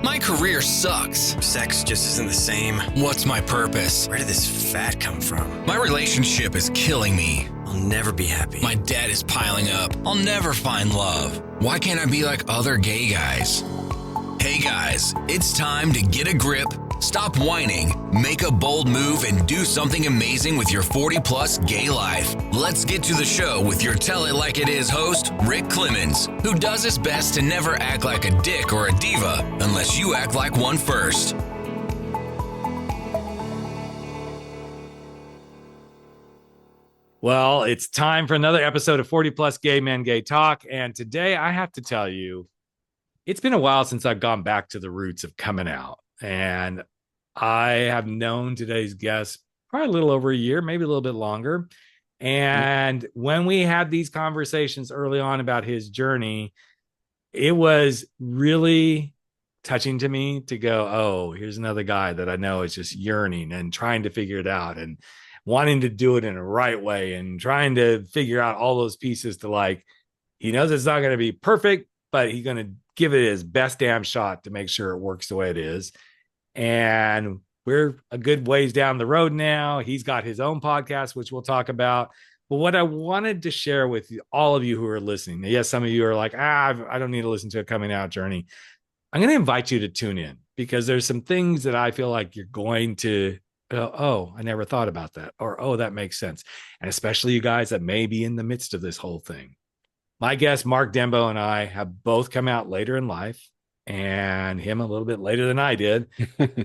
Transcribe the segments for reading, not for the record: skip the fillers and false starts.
My career sucks. Sex just isn't the same. What's my purpose? Where did this fat come from? My relationship is killing me. I'll never be happy. My debt is piling up. I'll never find love. Why can't I be like other gay guys? Hey guys, it's time to get a grip, stop whining, make a bold move, and do something amazing with your 40-plus gay life. Let's get to the show with your Tell It Like It Is host, Rick Clemons, who does his best to never act like a dick or a diva unless you act like one first. Well, it's time for another episode of 40 Plus Gay Men Gay Talk. And today I have to tell you, it's been a while since I've gone back to the roots of coming out. And I have known today's guest probably a little over a year, maybe a little bit longer. And when we had these conversations early on about his journey, it was really touching to me to go, oh, here's another guy that I know is just yearning and trying to figure it out and wanting to do it in a right way and trying to figure out all those pieces to, like, he knows it's not going to be perfect, but he's going to give it his best damn shot to make sure it works the way it is. And we're a good ways down the road now. He's got his own podcast, which we'll talk about. But what I wanted to share with you, all of you who are listening, yes, some of you are like, I don't need to listen to a coming out journey. I'm going to invite you to tune in because there's some things that I feel like you're going to go, oh, I never thought about that. Or, oh, that makes sense. And especially you guys that may be in the midst of this whole thing. My guest, Mark Dembo, and I have both come out later in life, and him a little bit later than I did,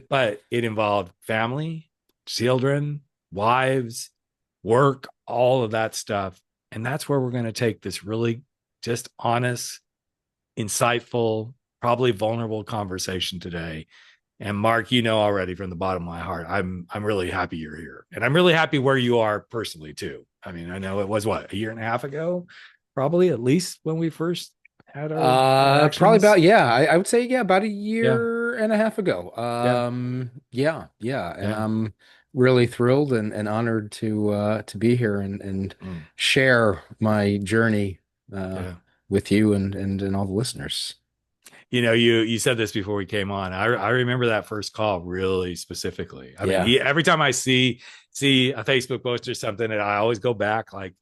but it involved family, children, wives, work, all of that stuff. And that's where we're going to take this really just honest, insightful, probably vulnerable conversation today. And Mark, you know already from the bottom of my heart, I'm really happy you're here. And I'm really happy where you are personally too. I mean, I know it was what, a year and a half ago? Probably at least when we first had our probably about, I would say, about a year and a half ago. And I'm really thrilled and honored to be here and share my journey with you and all the listeners. You know, you said this before we came on. I remember that first call really specifically. I mean, every time I see a Facebook post or something, and I always go back, like,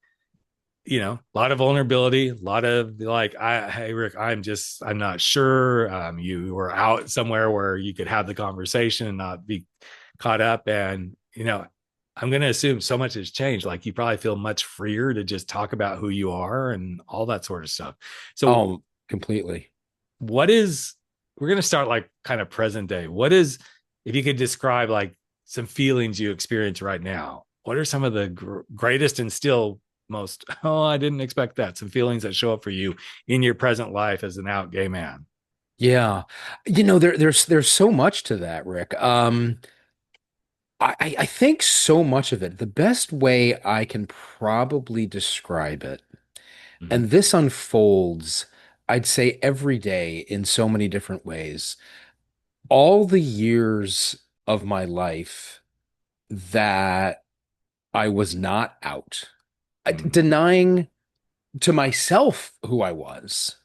you know, a lot of vulnerability, a lot of like, hey, Rick, I'm not sure. You were out somewhere where you could have the conversation and not be caught up. And, you know, I'm going to assume so much has changed. Like, you probably feel much freer to just talk about who you are and all that sort of stuff. So completely. We're going to start like kind of present day. If you could describe like some feelings you experience right now, what are some of the greatest and still most, I didn't expect that, some feelings that show up for you in your present life as an out gay man? Yeah. You know, there's so much to that, Rick. I think so much of it, the best way I can probably describe it, and this unfolds, I'd say, every day in so many different ways. All the years of my life that I was not out, denying to myself who I was,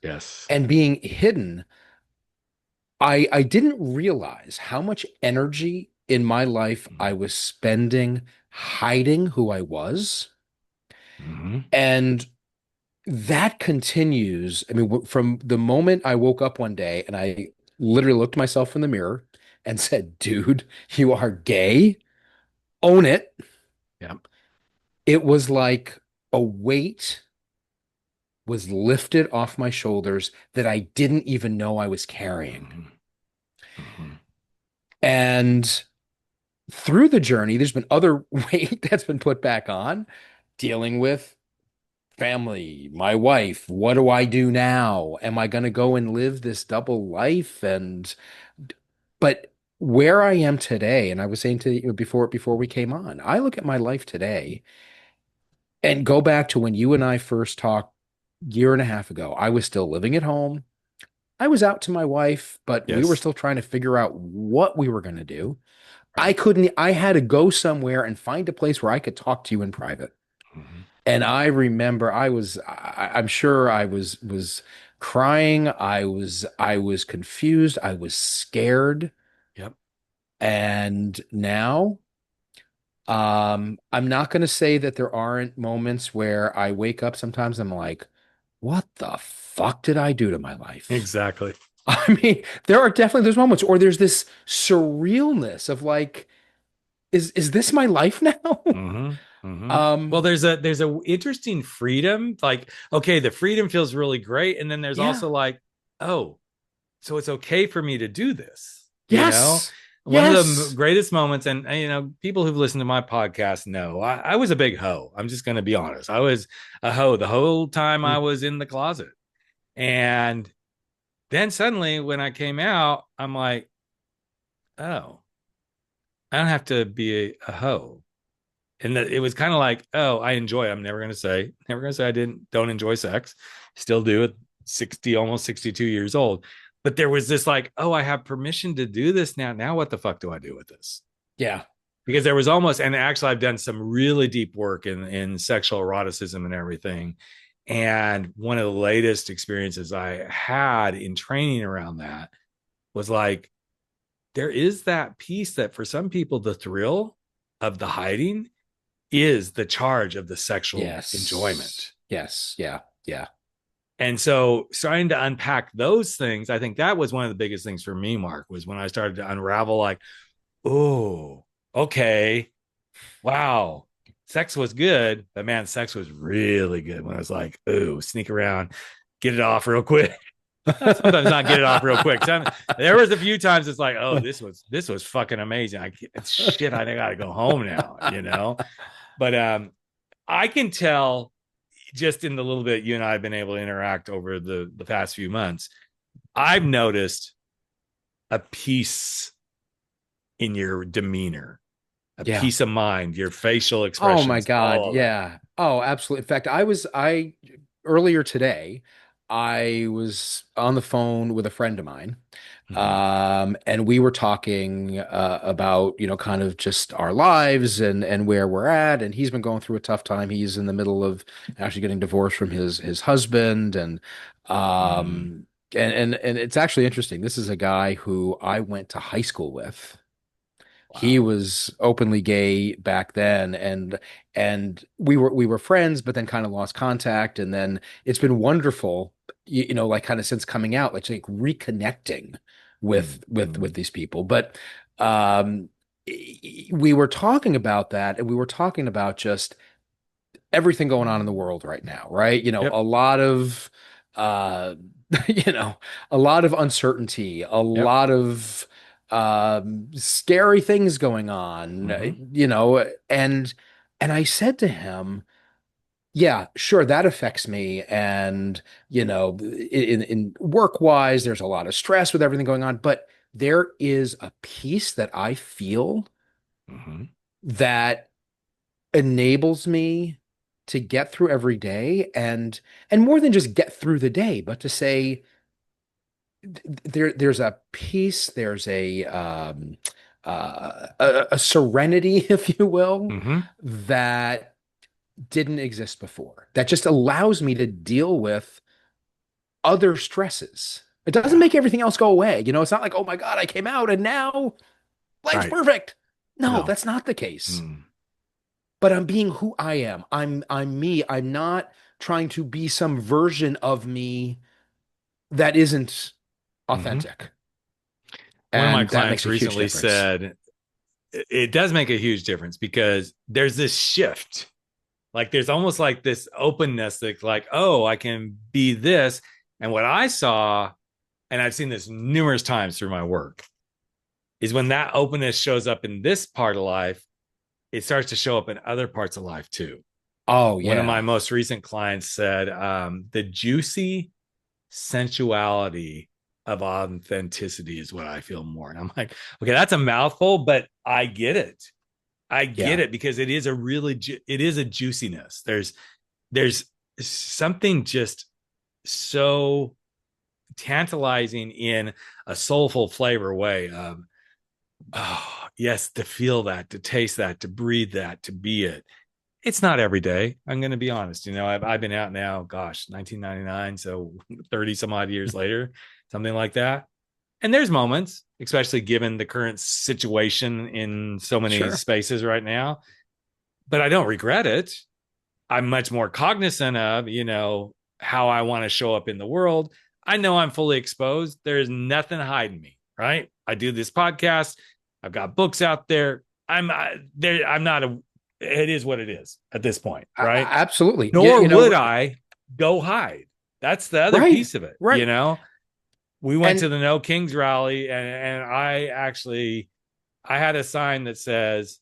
and being hidden, I didn't realize how much energy in my life I was spending hiding who I was. And that continues. I mean, from the moment I woke up one day and I literally looked at myself in the mirror and said, dude, you are gay. Own it. Yeah. It was like a weight was lifted off my shoulders that I didn't even know I was carrying. And through the journey, there's been other weight that's been put back on, dealing with family, my wife. What do I do now? Am I going to go and live this double life? But where I am today, and I was saying to you before we came on, I look at my life today and go back to when you and I first talked a year and a half ago. I was still living at home. I was out to my wife, but we were still trying to figure out what we were going to do. I had to go somewhere and find a place where I could talk to you in private. And I remember I'm sure I was crying. I was confused. I was scared. Yep. And now, I'm not going to say that there aren't moments where I wake up sometimes I'm like, what the fuck did I do to my life? Exactly. I mean, there are definitely those moments, or there's this surrealness of like, is this my life now? Mm-hmm. Mm-hmm. Well, Um, there's a interesting freedom. Like, okay, the freedom feels really great. And then there's yeah. also like, oh, so it's okay for me to do this, you know? Yes. One of the Yes. greatest moments, and people who've listened to my podcast know I was a big hoe. I'm just going to be honest. I was a hoe the whole time I Mm. was in the closet. And then suddenly when I came out, I'm like, oh, I don't have to be a hoe. And it was kind of like, oh, I enjoy it. I'm never gonna say I don't enjoy sex. Still do at 60, almost 62 years old. But there was this like, oh, I have permission to do this now. Now what the fuck do I do with this? Yeah. Because there was almost, and actually I've done some really deep work in sexual eroticism and everything. And one of the latest experiences I had in training around that was like, there is that piece that for some people, the thrill of the hiding is the charge of the sexual Yes. enjoyment. Yes. Yeah. Yeah. And so starting to unpack those things, I think that was one of the biggest things for me, Mark, was when I started to unravel like, oh, okay, wow, sex was good, but man, sex was really good when I was like, oh, sneak around, get it off real quick. Sometimes not get it off real quick. There was a few times it's like, oh, this was fucking amazing. Shit, I gotta go home now. But I can tell just in the little bit you and I have been able to interact over the past few months, I've noticed a peace in your demeanor, a Yeah. peace of mind, your facial Oh my expressions, God. all of that. Yeah. Oh, absolutely. In fact, I earlier today, I was on the phone with a friend of mine. Mm-hmm. And we were talking about, kind of just our lives and where we're at. And he's been going through a tough time. He's in the middle of actually getting divorced from his husband. Mm-hmm. And it's actually interesting. This is a guy who I went to high school with. He Wow. was openly gay back then, and we were friends, but then kind of lost contact. And then it's been wonderful, like kind of since coming out, like reconnecting with Mm-hmm. these people. But um, we were talking about that, and we were talking about just everything going on in the world right now, right? Yep. A lot of uh you know, a lot of uncertainty, a Yep. lot of scary things going on, Mm-hmm. and I said to him, yeah, sure, that affects me. And, in work wise, there's a lot of stress with everything going on, but there is a peace that I feel Mm-hmm. that enables me to get through every day, and more than just get through the day, but to say there's a peace, there's a serenity, if you will, Mm-hmm. that didn't exist before, that just allows me to deal with other stresses. It doesn't Yeah. make everything else go away. It's not like, oh my God, I came out and now life's Right. perfect. No, No. that's not the case. Mm. But I'm being who I am. I'm me. I'm not trying to be some version of me that isn't Mm-hmm. authentic. One of my And that clients makes a huge recently difference. said it does make a huge difference because there's this shift. Like there's almost like this openness that like, oh, I can be this. And what I saw, and I've seen this numerous times through my work, is when that openness shows up in this part of life, it starts to show up in other parts of life too. Oh One of my yeah. most recent clients said, the juicy sensuality of authenticity is what I feel more. And I'm like, okay, that's a mouthful, but I get it. I get Yeah. it because it is a juiciness. There's something just so tantalizing in a soulful flavor way of, oh yes, to feel that, to taste that, to breathe that, to be it. It's not every day. I'm going to be honest. I've been out now, gosh, 1999. So 30 some odd years later, something like that. And there's moments, especially given the current situation in so many Sure. spaces right now, but I don't regret it. I'm much more cognizant of, how I want to show up in the world. I know I'm fully exposed. There's nothing hiding me, right? I do this podcast. I've got books out there. I'm not a, it is what it is at this point, right? Absolutely. Yeah, Nor would I go hide. That's the other right, piece of it, right. We went And to the No Kings rally, and I had a sign that says,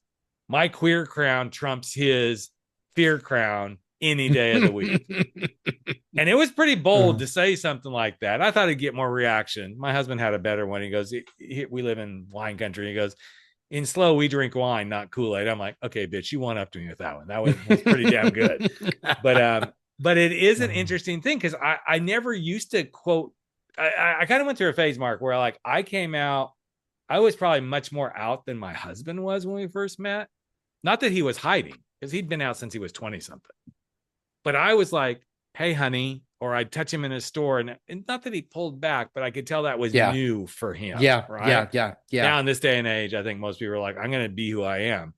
"My queer crown trumps his fear crown any day of the week." And it was pretty bold to say something like that. I thought it'd get more reaction. My husband had a better one. He goes, "We live in wine country." He goes, "In slow, we drink wine, not Kool-Aid." I'm like, "Okay, bitch, you won up to me with that one. That was pretty damn good." But it is an interesting thing because I never used to quote. I kind of went through a phase, Mark, where like I came out. I was probably much more out than my husband was when we first met. Not that he was hiding, because he'd been out since he was 20 something. But I was like, "Hey, honey," or I'd touch him in a store, and not that he pulled back, but I could tell that was yeah, new for him. yeah, Right. yeah. Now in this day and age, I think most people are like, "I'm going to be who I am."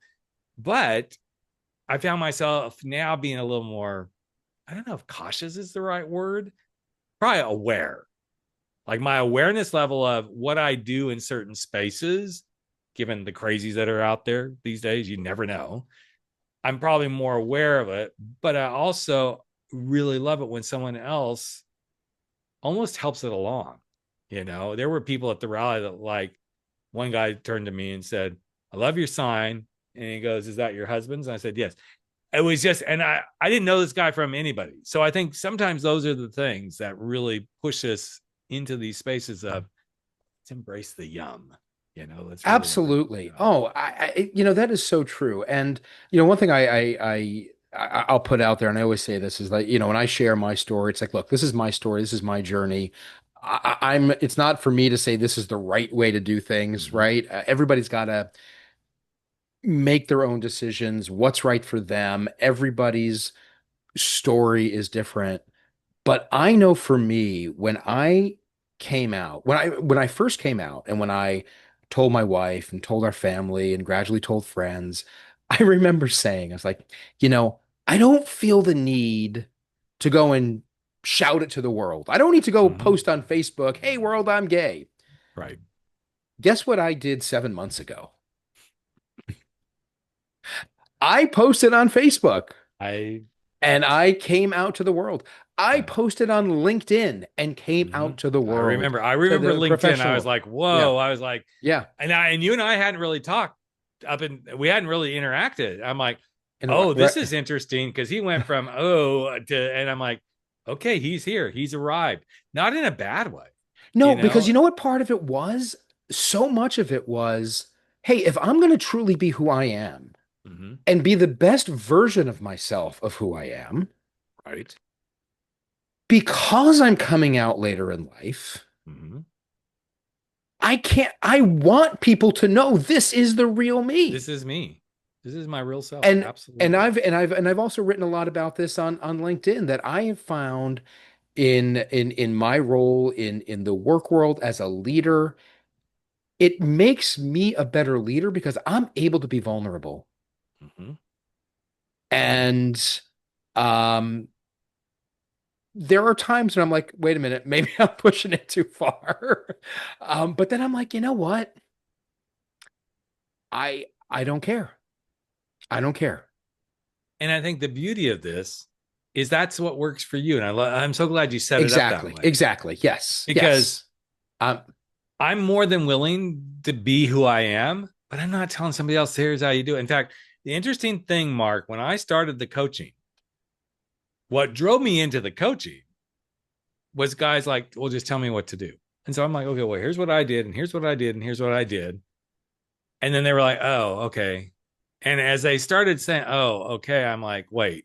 But I found myself now being a little more, I don't know if cautious is the right word, probably aware. Like my awareness level of what I do in certain spaces, given the crazies that are out there these days, you never know. I'm probably more aware of it, but I also really love it when someone else almost helps it along. There were people at the rally that, like, one guy turned to me and said, "I love your sign." And he goes, "Is that your husband's?" And I said, "Yes." It was just, and I didn't know this guy from anybody. So I think sometimes those are the things that really push us into these spaces of, let's embrace the yum. Let's really Absolutely. Oh, that is so true. And one thing I'll put out there, and I always say this is like, when I share my story, it's like, look, this is my story, this is my journey. It's not for me to say this is the right way to do things, right? Everybody's got to make their own decisions, what's right for them. Everybody's story is different. But I know for me, when I first came out and when I told my wife and told our family and gradually told friends, I remember saying, I was like, I don't feel the need to go and shout it to the world. I don't need to go post on Facebook, "Hey world, I'm gay." Right. Guess what I did 7 months ago? I posted on Facebook. And I came out to the world. I posted on LinkedIn and came out to the world. I remember LinkedIn. I was like, whoa. Yeah. I was like, yeah. And you and I hadn't really talked we hadn't really interacted. I'm like, oh, this is interesting, because he went from and I'm like, okay, he's here. He's arrived. Not in a bad way. No, because you know what part of it was? So much of it was, hey, if I'm going to truly be who I am and be the best version of myself of who I am, right? Because I'm coming out later in life, I want people to know this is the real me. This is me. This is my real self. And absolutely. And I've also written a lot about this on LinkedIn, that I have found in my role in the work world as a leader, it makes me a better leader because I'm able to be vulnerable. And there are times when I'm like, wait a minute, maybe I'm pushing it too far. But then I'm like, you know what? I don't care. I don't care. And I think the beauty of this is that's what works for you. And I'm so glad you set it up that way. Exactly. Yes. Because I'm more than willing to be who I am, but I'm not telling somebody else, here's how you do it. In fact, the interesting thing, Mark, when I started the coaching, what drove me into the coaching was guys like, well, just tell me what to do. And so I'm like, okay, well, here's what I did, and here's what I did, and here's what I did. And then they were like, oh, okay. And as they started saying, oh, okay, I'm like, wait,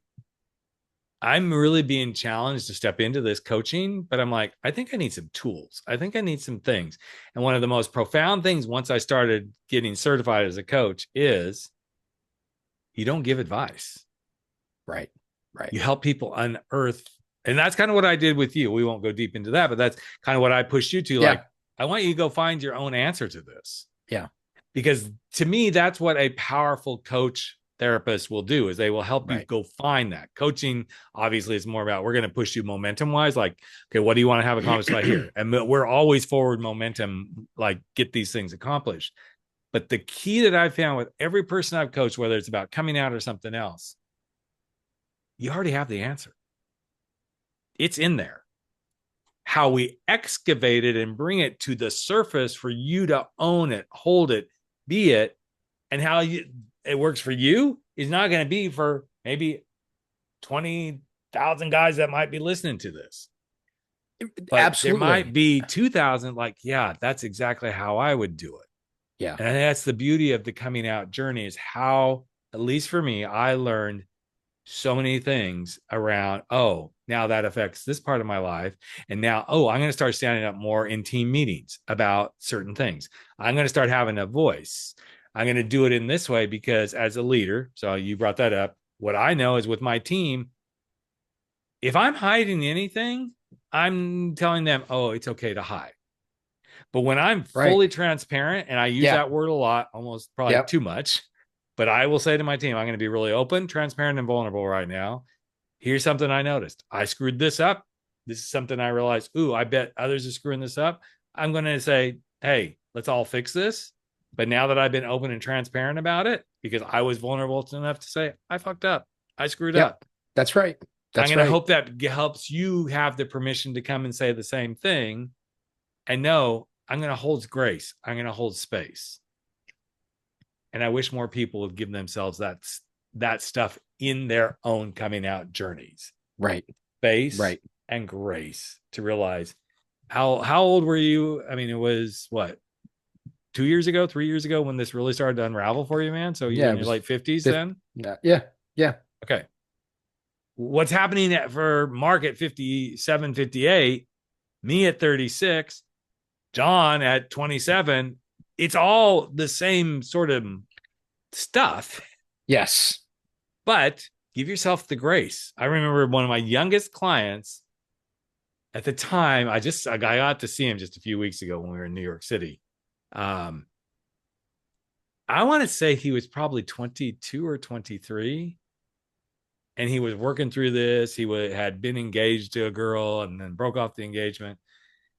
I'm really being challenged to step into this coaching, but I'm like, I think I need some tools. I think I need some things. And one of the most profound things once I started getting certified as a coach is you don't give advice. Right. Right. You help people unearth. And that's kind of what I did with you. We won't go deep into that, but that's kind of what I pushed you to. Yeah. Like, I want you to go find your own answer to this. Yeah. Because to me, that's what a powerful coach therapist will do, is they will help you Right. go find that. Coaching obviously is more about, we're going to push you momentum wise, like, okay, what do you want to have accomplished by here? And we're always forward momentum, like, get these things accomplished. But the key that I've found with every person I've coached, whether it's about coming out or something else, you already have the answer. It's in there. How we excavate it and bring it to the surface for you to own it, hold it, be it, and how it works for you is not going to be for maybe 20,000 guys that might be listening to this. But Absolutely. there might be 2,000 like, yeah, that's exactly how I would do it. Yeah. And that's the beauty of the coming out journey, is how, at least for me, I learned so many things around, oh, now that affects this part of my life. And now, oh, I'm going to start standing up more in team meetings about certain things. I'm going to start having a voice. I'm going to do it in this way because as a leader, so you brought that up, what I know is with my team, if I'm hiding anything, I'm telling them, oh, it's okay to hide. But when I'm fully transparent, and I use that word a lot, almost probably too much, but I will say to my team, I'm going to be really open, transparent, and vulnerable right now. Here's something I noticed. I screwed this up. This is something I realized, ooh, I bet others are screwing this up. I'm going to say, hey, let's all fix this. But now that I've been open and transparent about it, because I was vulnerable enough to say, I fucked up. I screwed up. That's right. I'm going to hope that helps you have the permission to come and say the same thing. And no, I'm going to hold grace. I'm going to hold space. And I wish more people would give themselves that stuff in their own coming out journeys. Right. Space and grace to realize how old were you? I mean, it was what, 2 years ago, 3 years ago when this really started to unravel for you, man? So you're in your late 50s then? Yeah. Yeah. Okay. What's happening for Mark at 57, 58, me at 36, John at 27, it's all the same sort of stuff. Yes. But give yourself the grace. I remember one of my youngest clients at the time, I got to see him just a few weeks ago when we were in New York City. I want to say he was probably 22 or 23. And he was working through this. He had been engaged to a girl and then broke off the engagement.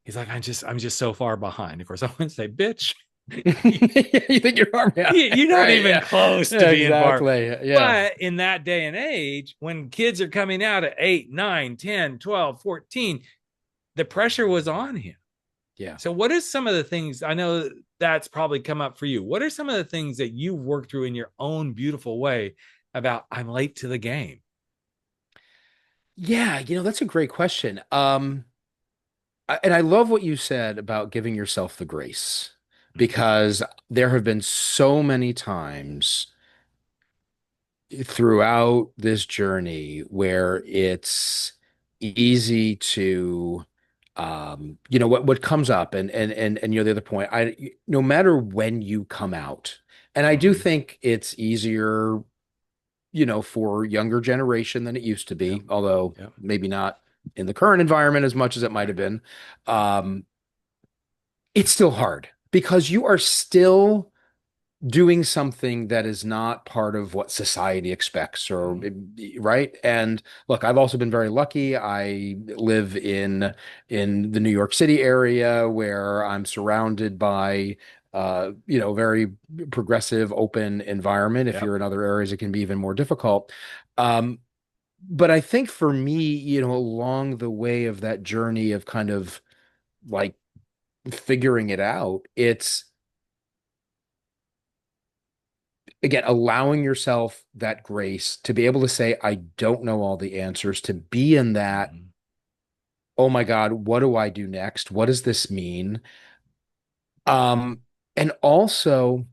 He's like, I'm just so far behind. Of course, I wouldn't say, bitch. You think you're far behind? You're not even close to being far. Yeah. But in that day and age, when kids are coming out at 8, 9, 10, 12, 14, the pressure was on him. Yeah. So what are some of the things, I know that's probably come up for you. What are some of the things that you've worked through in your own beautiful way about, I'm late to the game? Yeah, that's a great question. And I love what you said about giving yourself the grace, because there have been so many times throughout this journey where it's easy to what comes up, and the other point, no matter when you come out, and I do think it's easier for younger generation than it used to be, although maybe not in the current environment as much as it might have been. It's still hard because you are still doing something that is not part of what society expects, or right. And look, I've also been very lucky. I live in the New York City area, where I'm surrounded by very progressive, open environment. If you're in other areas, it can be even more difficult. But I think for me, along the way of that journey of kind of like figuring it out, it's again allowing yourself that grace to be able to say, I don't know all the answers, to be in that, oh my God, what do I do next? What does this mean? And also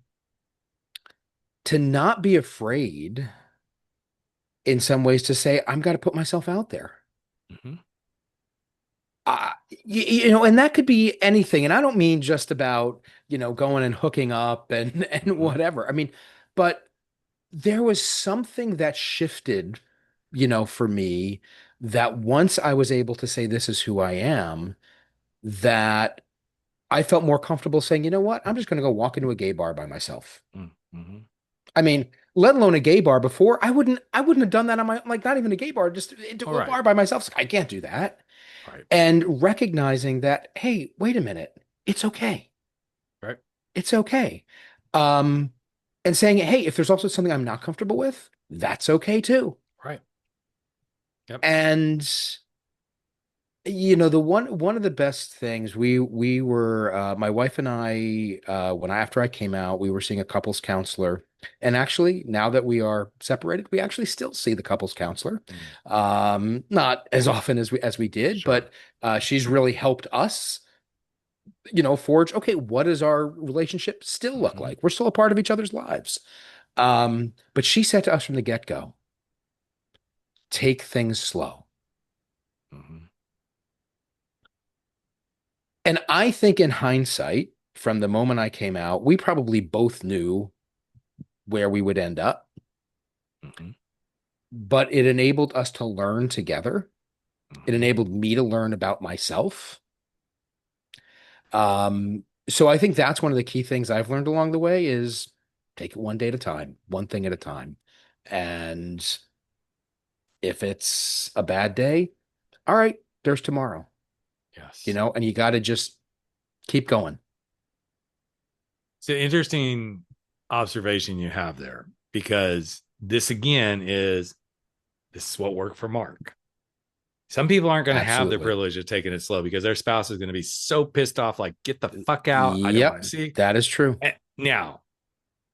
to not be afraid in some ways to say, I'm got to put myself out there. And that could be anything. And I don't mean just about, going and hooking up and whatever. I mean, but there was something that shifted for me, that once I was able to say, this is who I am, that I felt more comfortable saying, you know what, I'm just going to go walk into a gay bar by myself. Mm-hmm. I mean, let alone a gay bar before, I wouldn't have done that on my, like, not even a gay bar, just into All a right. bar by myself. It's like, I can't do that. Right. And recognizing that, hey, wait a minute, it's okay. Right. It's okay. Um, and saying, hey, if there's also something I'm not comfortable with, that's okay too. Right. Yep. And the one of the best things, we were, my wife and I, when after I came out, we were seeing a couples counselor. And actually, now that we are separated, we actually still see the couples counselor. Mm. Not as often as we did, Sure. but she's really helped us, forge, okay, what does our relationship still look Mm-hmm. like? We're still a part of each other's lives. But she said to us from the get-go, take things slow. Mm-hmm. And I think in hindsight, from the moment I came out, we probably both knew where we would end up, Mm-hmm. but it enabled us to learn together. It Mm-hmm. enabled me to learn about myself. So I think that's one of the key things I've learned along the way is take it one day at a time, one thing at a time. And if it's a bad day, all right, there's tomorrow, Yes. and you got to just keep going. It's an interesting observation you have there because this again is this is what worked for Mark. Some people aren't going to have the Absolutely. privilege of taking it slow because their spouse is going to be so pissed off, like, get the fuck out. I don't want Yep, to see. that is true. Now,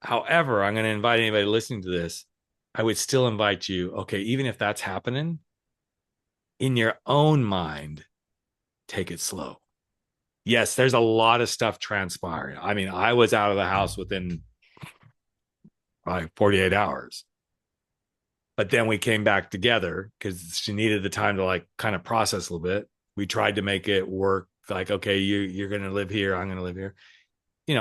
however, I'm going to invite anybody listening to this. I would still invite you, okay, even if that's happening in your own mind, take it slow. Yes, there's a lot of stuff transpiring. I mean, I was out of the house within like 48 hours. But then we came back together because she needed the time to like kind of process a little bit. We tried to make it work like, okay, you're going to live here. I'm going to live here.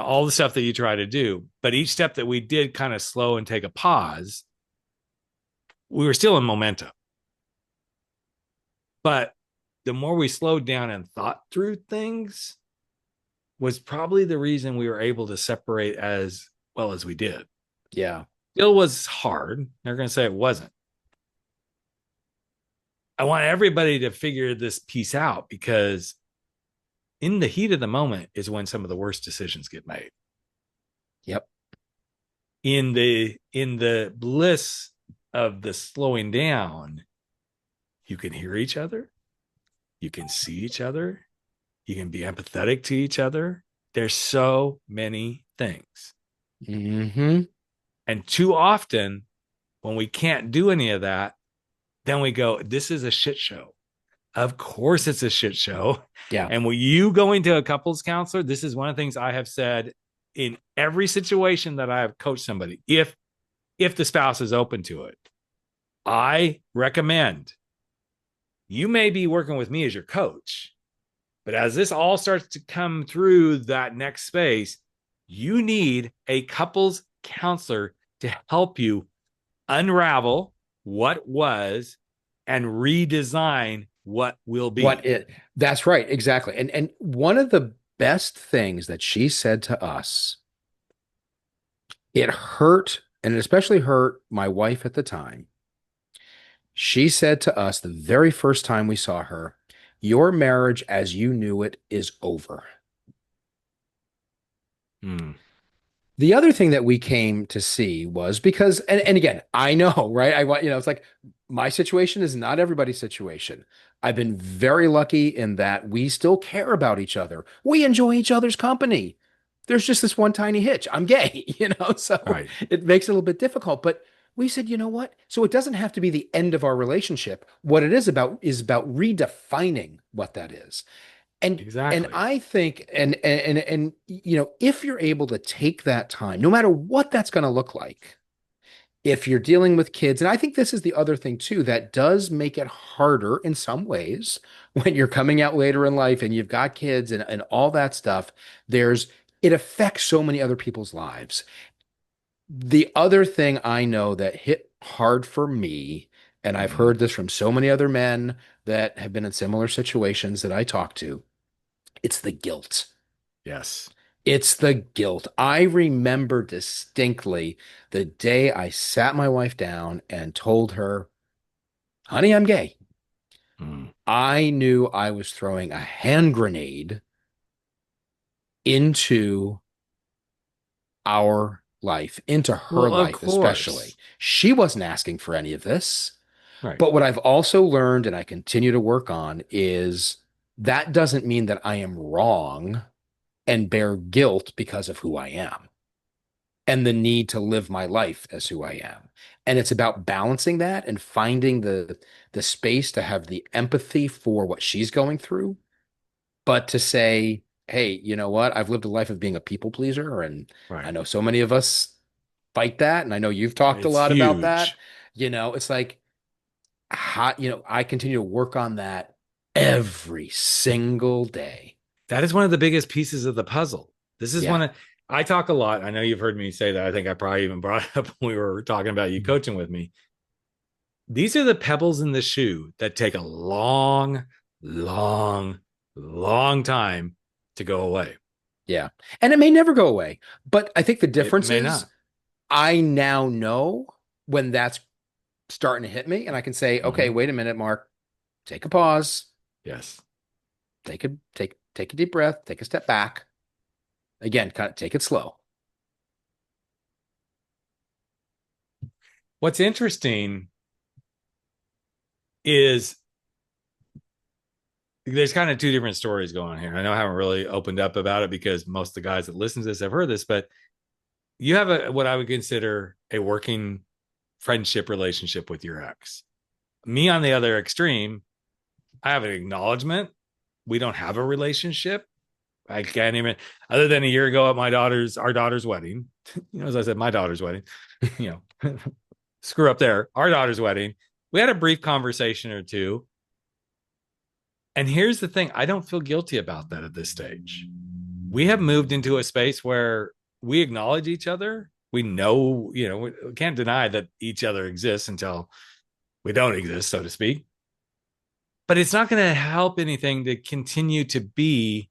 All the stuff that you try to do. But each step that we did kind of slow and take a pause, we were still in momentum. But the more we slowed down and thought through things was probably the reason we were able to separate as well as we did. Yeah. Still was hard. They're going to say it wasn't. I want everybody to figure this piece out because in the heat of the moment is when some of the worst decisions get made. Yep. In the bliss of the slowing down, you can hear each other, you can see each other, you can be empathetic to each other. There's so many things. Mm-hmm. And too often, when we can't do any of that, then we go, this is a shit show. Of course, it's a shit show. Yeah. And when you go into a couples counselor, this is one of the things I have said in every situation that I have coached somebody. If the spouse is open to it, I recommend you may be working with me as your coach, but as this all starts to come through that next space, you need a couples counselor to help you unravel what was and redesign what will be. That's right, exactly. And one of the best things that she said to us, it hurt, and it especially hurt my wife at the time. She said to us the very first time we saw her, your marriage as you knew it is over. Hmm. The other thing that we came to see was because, and again, I know, right? I want, it's like my situation is not everybody's situation. I've been very lucky in that we still care about each other. We enjoy each other's company. There's just this one tiny hitch. I'm gay, so Right. it makes it a little bit difficult. But we said, you know what? So it doesn't have to be the end of our relationship. What it is about redefining what that is. And Exactly. I think if you're able to take that time, no matter what that's going to look like, if you're dealing with kids, and I think this is the other thing too that does make it harder in some ways when you're coming out later in life and you've got kids and all that stuff, it affects so many other people's lives. The other thing I know that hit hard for me And I've heard this from so many other men that have been in similar situations that I talk to. It's the guilt. Yes. It's the guilt. I remember distinctly the day I sat my wife down and told her, honey, I'm gay. Mm. I knew I was throwing a hand grenade into our life, into her Well, of life, especially. course. She wasn't asking for any of this. Right. But what I've also learned and I continue to work on is that doesn't mean that I am wrong and bear guilt because of who I am and the need to live my life as who I am. And it's about balancing that and finding the space to have the empathy for what she's going through, but to say, hey, you know what? I've lived a life of being a people pleaser, and I Right. know so many of us fight that, and I know you've talked a It's lot about that. huge. It's like I continue to work on that every single day. That is one of the biggest pieces of the puzzle. This is Yeah. I talk a lot. I know you've heard me say that. I think I probably even brought it up when we were talking about you coaching with me. These are the pebbles in the shoe that take a long, long, long time to go away. Yeah. And it may never go away. But I think the It difference may is not. I now know when that's starting to hit me, and I can say, okay, Mhm. wait a minute, Mark, take a pause, Yes. take a deep breath, take a step back. Again, kind of take it slow. What's interesting is there's kind of two different stories going here. I know I haven't really opened up about it because most of the guys that listen to this have heard this, but you have what I would consider a working friendship relationship with your ex. Me on the other extreme, I have an acknowledgement. We don't have a relationship. I can't even, other than a year ago at our daughter's wedding, as I said, my daughter's wedding, you know, screw up there, our daughter's wedding. We had a brief conversation or two. And here's the thing, I don't feel guilty about that at this stage. We have moved into a space where we acknowledge each other. We know, we can't deny that each other exists until we don't exist, so to speak. But it's not going to help anything to continue to be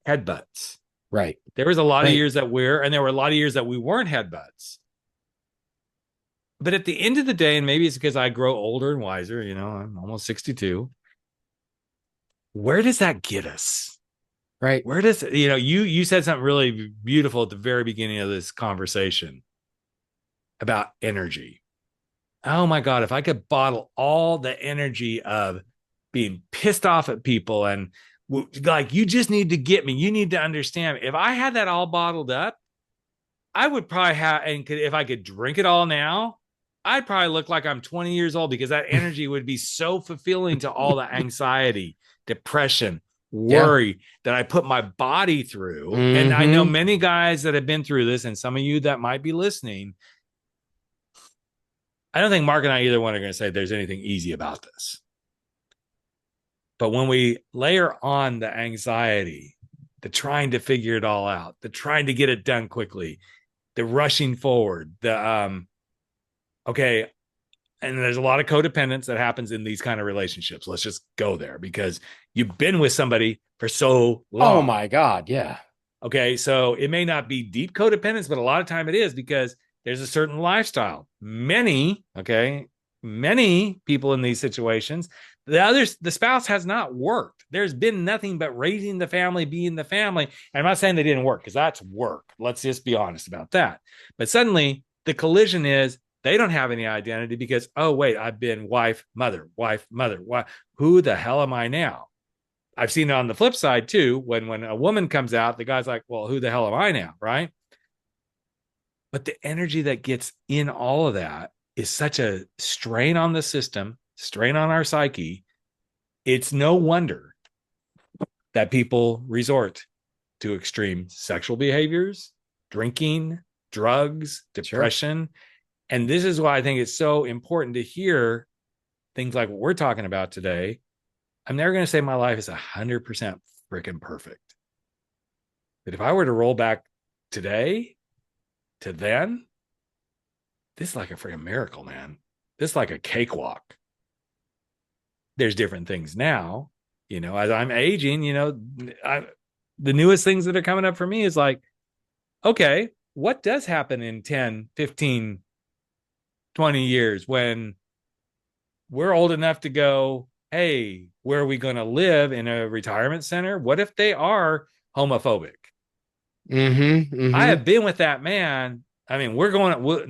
headbutts. Right. There was a lot of Right. years and there were a lot of years that we weren't headbutts. But at the end of the day, and maybe it's because I grow older and wiser, I'm almost 62. Where does that get us? Right. Where does, you said something really beautiful at the very beginning of this conversation about energy. Oh my God, if I could bottle all the energy of being pissed off at people and like, you just need to get me, you need to understand. If I had that all bottled up, I would probably if I could drink it all now, I'd probably look like I'm 20 years old because that energy would be so fulfilling to all the anxiety, depression, Yeah. worry that I put my body through. And I know Mm-hmm. many guys that have been through this, and some of you that might be listening. I don't think Mark and I either one are going to say there's anything easy about this. But when we layer on the anxiety, the trying to figure it all out, the trying to get it done quickly, the rushing forward, okay, and there's a lot of codependence that happens in these kind of relationships. Let's just go there because you've been with somebody for so Oh long. my God. Yeah. Okay, so it may not be deep codependence, but a lot of time it is because there's a certain lifestyle. Many people in these situations, the spouse has not worked. There's been nothing but raising the family, being the family. And I'm not saying they didn't work because that's work. Let's just be honest about that. But suddenly the collision is they don't have any identity because, oh, wait, I've been wife, mother, wife, mother. Who the hell am I now? I've seen it on the flip side too. When a woman comes out, the guy's like, well, who the hell am I now? Right. But the energy that gets in all of that is such a strain on the system, strain on our psyche. It's no wonder that people resort to extreme sexual behaviors, drinking, drugs, Sure. depression. And this is why I think it's so important to hear things like what we're talking about today. I'm never going to say my life is 100% freaking perfect. But if I were to roll back today to then, this is like a freaking miracle, man. this is like a cakewalk. There's different things now, as I'm aging, the newest things that are coming up for me is like, okay, what does happen in 10, 15, 20 years when we're old enough to go, hey, where are we going to live in a retirement center? What if they are homophobic? I have been with that man. I mean,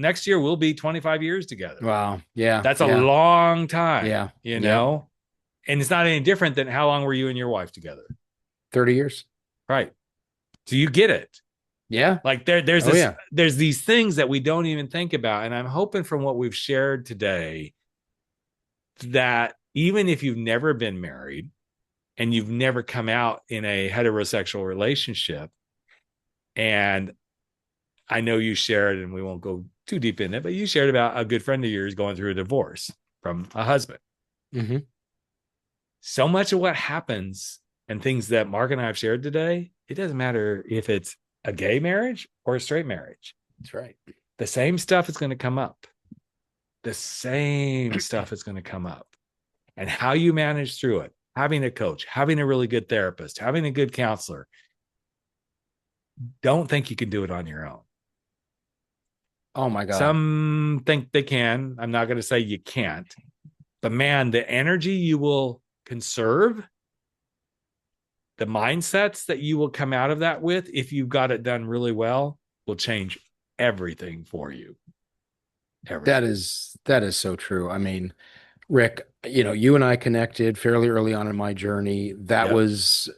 next year we'll be 25 years together. Wow. Yeah. That's a long time. Yeah. And it's not any different than how long were you and your wife together? 30 years. Right. So you get it. Yeah. Like there's these things that we don't even think about. And I'm hoping from what we've shared today that even if you've never been married and you've never come out in a heterosexual relationship, and I know you shared, and we won't go too deep in it, but you shared about a good friend of yours going through a divorce from a husband. So much of what happens and things that Mark and I have shared today, it doesn't matter if it's a gay marriage or a straight marriage. That's right. The same stuff is going to come up. The same stuff is going to come up. And how you manage through it, having a coach, having a really good therapist, having a good counselor. Don't think you can do it on your own. Oh my God. Some think they can. I'm not going to say you can't. But man, the energy you will conserve, the mindsets that you will come out of that with, if you've got it done really well, will change everything for you. Everything. That is so true. I mean, Rick, you and I connected fairly early on in my journey. That was,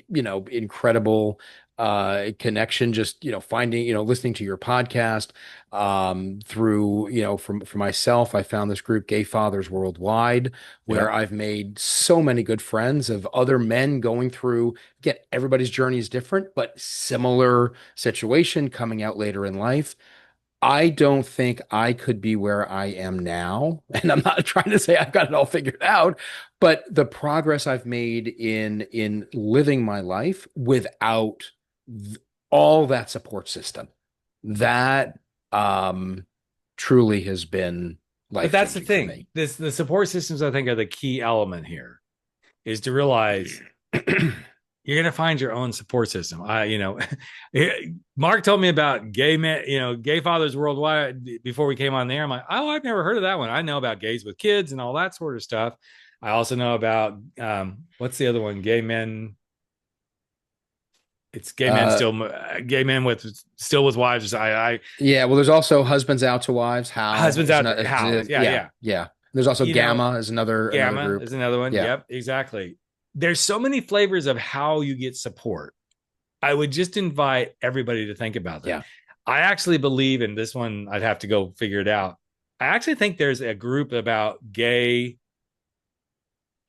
incredible connection. Just, finding, listening to your podcast through, for myself, I found this group, Gay Fathers Worldwide, where I've made so many good friends of other men going through, again, everybody's journey is different, but similar situation coming out later in life. I don't think I could be where I am now. And I'm not trying to say I've got it all figured out, but the progress I've made in living my life without all that support system, that truly has been life-changing. But that's the thing. The support systems, I think, are the key element here, is to realize you're going to find your own support system. Mark told me about gay men, Gay Fathers Worldwide before we came on there. I'm like, oh, I've never heard of that one. I know about gays with kids and all that sort of stuff. I also know about, what's the other one? Gay men. It's gay men gay men still with wives. Well, there's also husbands out to wives. Husbands out to wives. Yeah. There's also Gamma is another group. Is another one. Yeah. Yep, exactly. There's so many flavors of how you get support. I would just invite everybody to think about that. Yeah. I actually believe in this one. I'd have to go figure it out. I actually think there's a group about gay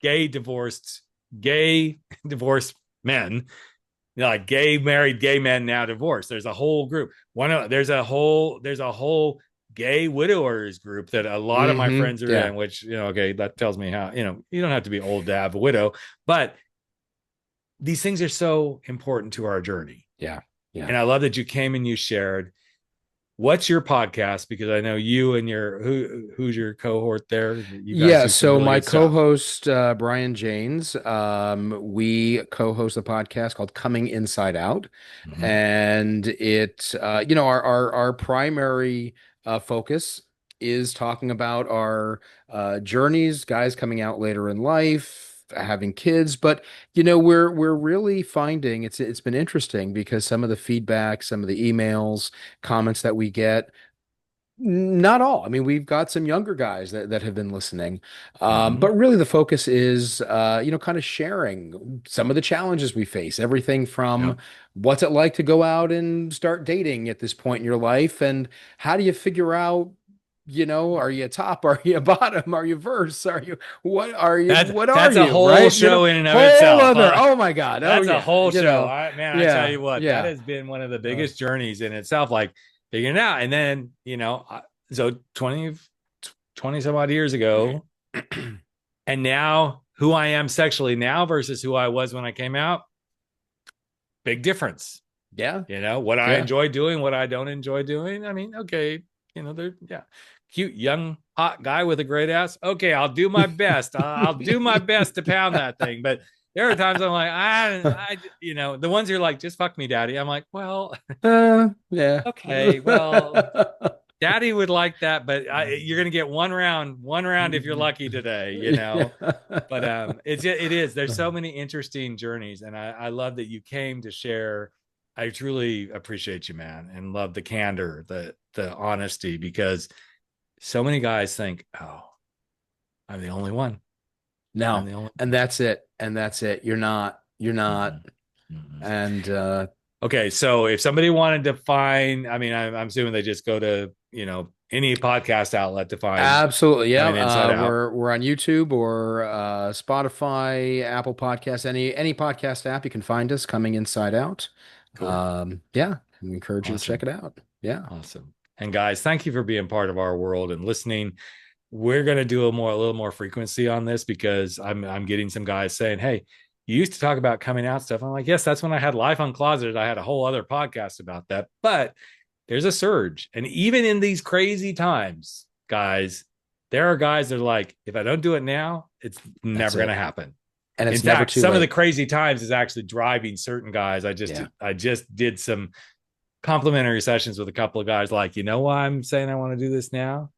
divorced men, like gay married gay men now divorced. There's a whole group. There's a whole gay widowers group that a lot of my friends are in, which, that tells me how, you don't have to be old to have a widow, but these things are so important to our journey. Yeah. And I love that you came and you shared. What's your podcast? Because I know you and who's your cohort there? So really my co-host, Brian Janes, we co-host a podcast called Coming Inside Out. And it, our primary focus is talking about our journeys, guys coming out later in life, having kids, but we're really finding it's been interesting because some of the feedback, some of the emails, comments that we get, not all. I mean, we've got some younger guys that have been listening, but really the focus is kind of sharing some of the challenges we face, everything from what's it like to go out and start dating at this point in your life, and how do you figure out, are you a top? Are you a bottom? Are you verse? Are you what? Are you? That's a whole right? show in and of itself. Oh my God, that's a whole show. I tell you what, that has been one of the biggest journeys in itself. Like figuring it out, and then so 20 some odd years ago, and now who I am sexually now versus who I was when I came out, big difference. Yeah, what I enjoy doing, what I don't enjoy doing. I mean, okay. cute, young, hot guy with a great ass. Okay, I'll do my best. I'll do my best to pound that thing. But there are times I'm like, the ones who are like, just fuck me, daddy. I'm like, well, yeah. okay, well, daddy would like that, but you're going to get one round if you're lucky today, But it is. There's so many interesting journeys, and I love that you came to share. I truly appreciate you, man, and love the candor, the honesty, because so many guys think, oh, I'm the only one. No, and that's it. You're not. Mm-hmm. And okay, so if somebody wanted to find, I'm assuming they just go to any podcast outlet to find. Absolutely, yeah. Out. We're on YouTube or Spotify, Apple Podcasts, any podcast app you can find us. Coming Inside Out. Cool. Yeah, we encourage you to check it out. Yeah, awesome. And guys, thank you for being part of our world and listening. We're gonna do a little more frequency on this, because I'm getting some guys saying, "Hey, you used to talk about coming out stuff." I'm like, yes, that's when I had Life Uncloseted. I had a whole other podcast about that. But there's a surge. And even in these crazy times, guys, there are guys that are like, if I don't do it now, it's never going to happen. And it's in fact, some of the crazy times is actually driving certain guys. I just did some complimentary sessions with a couple of guys like, you know why I'm saying I want to do this now?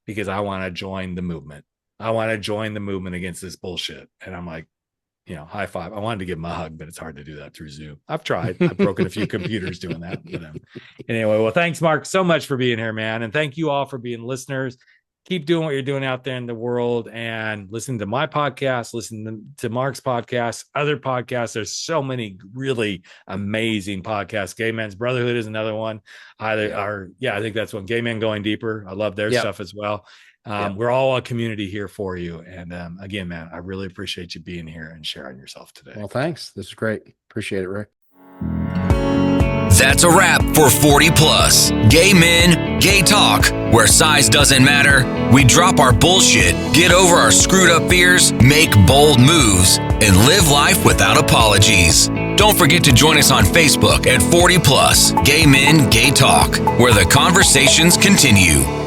Because I want to join the movement. I want to join the movement against this bullshit. And I'm like, high five. I wanted to give him a hug, but it's hard to do that through Zoom. I've tried. I've broken a few computers doing that with them. Anyway, well, thanks, Mark, so much for being here, man. And thank you all for being listeners. Keep doing what you're doing out there in the world, and listen to my podcast, listen to Mark's podcast, other podcasts. There's so many really amazing podcasts. Gay Men's Brotherhood is another one. I think that's one. Gay Men Going Deeper. I love their stuff as well. We're all a community here for you. And again, man, I really appreciate you being here and sharing yourself today. Well, thanks. This is great. Appreciate it, Rick. That's a wrap for 40 Plus. Gay men, gay talk, where size doesn't matter. We drop our bullshit, get over our screwed up fears, make bold moves, and live life without apologies. Don't forget to join us on Facebook at 40 Plus, Gay Men, Gay Talk, where the conversations continue.